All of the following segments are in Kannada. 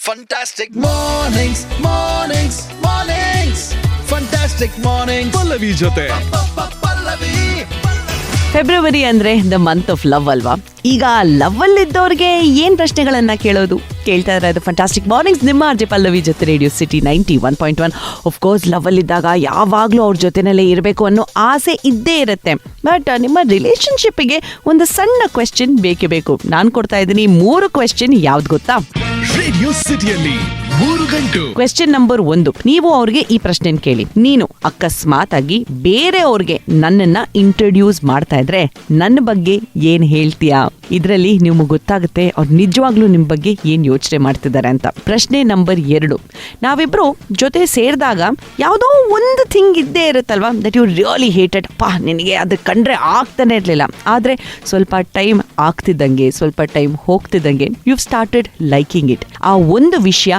Fantastic mornings, mornings, mornings. Fantastic mornings. Pallavi ಜೊತೆ Pallavi. ಫೆಬ್ರವರಿ ಅಂದ್ರೆ ದ ಮಂತ್ ಆಫ್ ಲವ್ ಅಲ್ವಾ? ಈಗ ಲವ್ ಅಲ್ಲಿದ್ದವ್ರಿಗೆ ಏನ್ ಪ್ರಶ್ನೆಗಳನ್ನ ಕೇಳ್ತಾ ಇರೋದು ಫಂಟಾಸ್ಟಿಕ್ ಮಾರ್ನಿಂಗ್ಸ್ ನಿಮ್ಮ ಆರ್ಜೆ ಪಲ್ಲವಿ ಜೊತೆ radio city 91.1. Of course love ಅಲ್ಲಿದ್ದಾಗ ಯಾವಾಗ್ಲೂ ಅವ್ರ ಜೊತೆನಲ್ಲೇ ಇರಬೇಕು ಅನ್ನೋ ಆಸೆ ಇದ್ದೇ ಇರುತ್ತೆ. ಬಟ್ ನಿಮ್ಮ ರಿಲೇಶನ್ಶಿಪ್ಗೆ ಒಂದು ಸಣ್ಣ ಕ್ವೆಶ್ಚನ್ ಬೇಕೇ ಬೇಕು. ನಾನು ಕೊಡ್ತಾ ಇದ್ದೀನಿ 3 ಕ್ವೆಶ್ಚನ್. ಯಾವ್ದು ಗೊತ್ತಾ? ರೇಡಿಯೋ ಸಿಟಿಯಲ್ಲಿ 3 ಗಂಟು. ಕ್ವೆಶ್ಚನ್ ನಂಬರ್ 1, ನೀವು ಅವ್ರಿಗೆ ಈ ಪ್ರಶ್ನೆ ಕೇಳಿ. ನೀನು ಅಕಸ್ಮಾತ್ ಆಗಿ ಬೇರೆ ಅವ್ರಿಗೆ ನನ್ನನ್ನ ಇಂಟ್ರೊಡ್ಯೂಸ್ ಮಾಡ್ತಾ ಇದ್ರೆ ನನ್ನ ಬಗ್ಗೆ ಏನ್ ಹೇಳ್ತೀಯಾ? ಇದ್ರಲ್ಲಿ ನಿಮ್ಗೆ ಗೊತ್ತಾಗುತ್ತೆ ಅವ್ರು ನಿಜವಾಗ್ಲೂ ನಿಮ್ ಬಗ್ಗೆ ಏನ್ ಯೋಚನೆ ಮಾಡ್ತಿದ್ದಾರೆ ಅಂತ. ಪ್ರಶ್ನೆ ನಂಬರ್ 2, ನಾವಿಬ್ರು ಜೊತೆ ಸೇರಿದಾಗ ಯಾವುದೋ ಒಂದು ಥಿಂಗ್ ಇದ್ದೇ ಇರುತ್ತಲ್ವಾ, ದಟ್ ಯು ರಿಯಲಿ ಹೇಟೆಡ್. ನಿನಗೆ ಅದು ಕಂಡ್ರೆ ಆಗ್ತಾನೆ ಇರ್ಲಿಲ್ಲ, ಆದ್ರೆ ಸ್ವಲ್ಪ ಟೈಮ್ ಆಗ್ತಿದ್ದಂಗೆ, ಸ್ವಲ್ಪ ಟೈಮ್ ಹೋಗ್ತಿದ್ದಂಗೆ ಯು ಸ್ಟಾರ್ಟೆಡ್ ಲೈಕಿಂಗ್ ಇಟ್. ಆ ಒಂದು ವಿಷಯ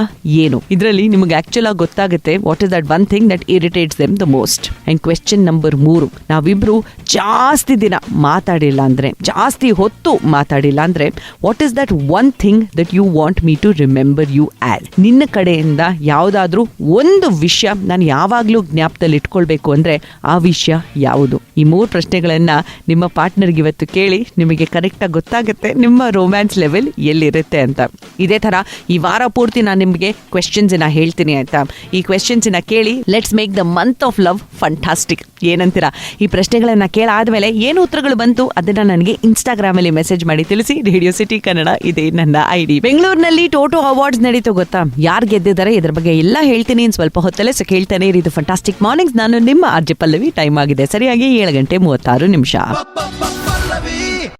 ಏನು? ಇದರಲ್ಲಿ ನಿಮಗೆ ಆಕ್ಚುಲ್ ಆಗಿ ಗೊತ್ತಾಗುತ್ತೆ what is that one thing that irritates them the most. And question number 3, ನಾವಿಬ್ರು ಜಾಸ್ತಿ ದಿನ ಮಾತಾಡಿಲ್ಲ ಅಂದ್ರೆ, ಜಾಸ್ತಿ ಹೊತ್ತು ಮಾತಾಡಿಲ್ಲ ಅಂದ್ರೆ, what is that one thing that you want me to remember you as? ನಿನ್ನ ಕಡೆಯಿಂದ ಯಾವ್ದಾದ್ರೂ ಒಂದು ವಿಷಯ ನಾನು ಯಾವಾಗ್ಲೂ ಜ್ಞಾಪಕದಲ್ಲಿ ಇಟ್ಕೊಳ್ಬೇಕು ಅಂದ್ರೆ ಆ ವಿಷಯ ಯಾವುದು? ಈ 3 ಪ್ರಶ್ನೆಗಳನ್ನ ನಿಮ್ಮ ಪಾರ್ಟ್ನರ್ಗೆ ಇವತ್ತು ಕೇಳಿ. ನಿಮಗೆ ಕರೆಕ್ಟ್ ಆಗಿ ಗೊತ್ತಾಗುತ್ತೆ ನಿಮ್ಮ ರೊಮ್ಯಾನ್ಸ್ ಲೆವೆಲ್ ಎಲ್ಲಿರುತ್ತೆ ಅಂತ. ಇದೇ ತರ ಈ ವಾರ ಪೂರ್ತಿ ನಾನು ನಿಮಗೆ ಕ್ವೆಶ್ಚನ್ಸ್ ಹೇಳ್ತೀನಿ ಆಯ್ತಾ? ಈ ಕ್ವೆಶ್ಚನ್ಸ್ ಕೇಳಿ. Let's make the month of love fantastic. ಏನಂತೀರಾ? ಈ ಪ್ರಶ್ನೆಗಳನ್ನ ಕೇಳಾದ್ಮೇಲೆ ಏನು ಉತ್ತರಗಳು ಬಂತು ಅದನ್ನ ನನಗೆ ಇನ್ಸ್ಟಾಗ್ರಾಮ್ ಅಲ್ಲಿ ಮೆಸೇಜ್ ಮಾಡಿ ತಿಳಿಸಿ. ರೇಡಿಯೋ ಸಿಟಿ ಕನ್ನಡ ಇದೆ ನನ್ನ ID. ಬೆಂಗಳೂರಿನಲ್ಲಿ ಟೋಟೋ ಅವಾರ್ಡ್ಸ್ ನಡೀತು ಗೊತ್ತಾ? ಯಾರು ಗೆದ್ದಿದ್ದಾರೆ ಇದ್ರ ಬಗ್ಗೆ ಎಲ್ಲ ಹೇಳ್ತೀನಿ ಇನ್ ಸ್ವಲ್ಪ ಹೊತ್ತಲ್ಲೇ. ಸೊ ಕೇಳ್ತಾನೆ ಇದು ಫಂಟಾಸ್ಟಿಕ್ ಮಾರ್ನಿಂಗ್ಸ್. ನಾನು ನಿಮ್ಮ ಆರ್ಜೆ ಪಲ್ಲವಿ. ಟೈಮ್ ಆಗಿದೆ ಸರಿಯಾಗಿ 7:36.